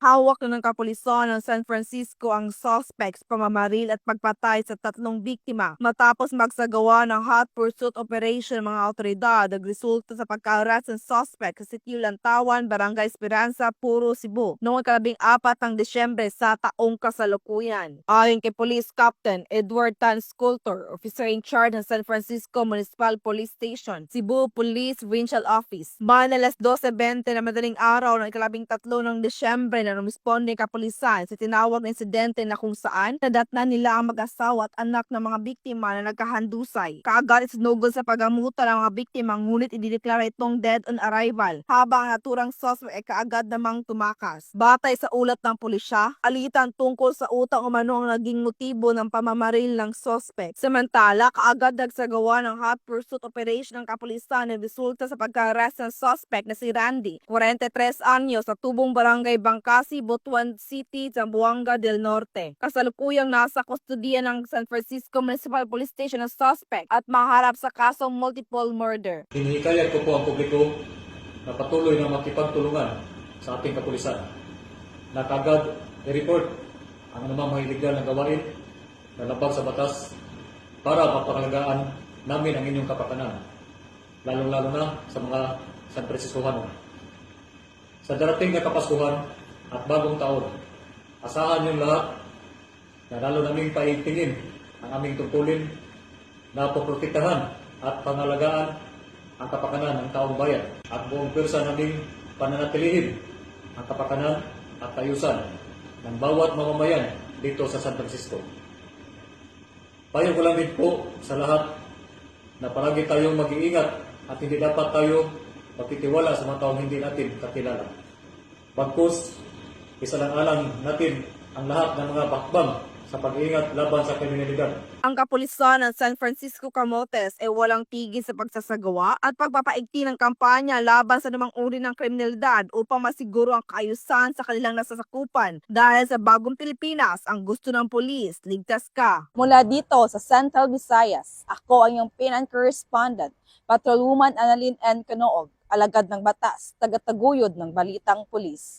Hawak na ng kapulisan ng San Francisco ang suspects pamamaril at pagpatay sa 3 biktima matapos magsagawa ng hot pursuit operation ng mga awtoridad nagresulta sa pagka-arrest ng suspect sa Sitio Lantawan, Barangay Esperanza, Puro, Cebu noong 14 ng Disyembre sa taong kasalukuyan. Ayon kay Police Captain Edward Tan Sculptor, officer in charge ng San Francisco Municipal Police Station, Cebu Police Provincial Office, manalas 12:20 na madaling araw ng 13 ng Disyembre na rumisponde kapulisan sa tinawag na insidente na kung saan nadatnan nila ang mag-asawa at anak ng mga biktima na nagkahandusay. Kaagad isinugod sa paggamutan ng mga biktima ngunit idineklara itong dead on arrival habang ang naturang suspect ay kaagad namang tumakas. Batay sa ulat ng pulisya, alitan tungkol sa utang umano ang naging motibo ng pamamaril ng suspect. Samantala, kaagad nagsagawa ng hot pursuit operation ng kapulisan na resulta sa pagka-arrest ng suspect na si Randy, 43 anyos, sa tubong barangay Bangkasi, Butuan City, Zamboanga del Norte. Kasalukuyang nasa kustodiya ng San Francisco Municipal Police Station ang suspect at maharap sa kasong multiple murder. Hinihikayat ko po ang publiko na patuloy na makipagtulungan sa ating kapulisan na kagad i-report ang anumang mga illegal na gawain na labag sa batas para mapangalagaan namin ang inyong kapakanan, lalong-lalo na sa mga San Franciscoano. Sa darating na Kapaskuhan at bagong taon, asahan niyong lahat na lalo naming paigtingin ang aming tungkulin na poprotektahan at pangalagaan ang kapakanan ng taong bayan at buong pwersa naming pananatilihin ang kapakanan at ayusan ng bawat mamamayan dito sa San Francisco. Payo ko lang din po sa lahat na palagi tayong mag-iingat at hindi dapat tayo magtitiwala sa mga taong hindi natin kakilala. Bagkus, isalang-alang natin ang lahat ng mga bakbang sa pag-iingat laban sa kriminalidad. Ang kapulisan ng San Francisco Camotes ay walang tigil sa pagsasagawa at pagpapaigting ng kampanya laban sa anumang uri ng kriminalidad upang masiguro ang kaayusan sa kanilang nasasakupan. Dahil sa bagong Pilipinas, ang gusto ng pulis, ligtas ka. Mula dito sa Central Visayas, ako ang iyong PNN correspondent, Patrolwoman Annalyn N. Canoog, alagad ng batas, tagataguyod ng Balitang Pulis.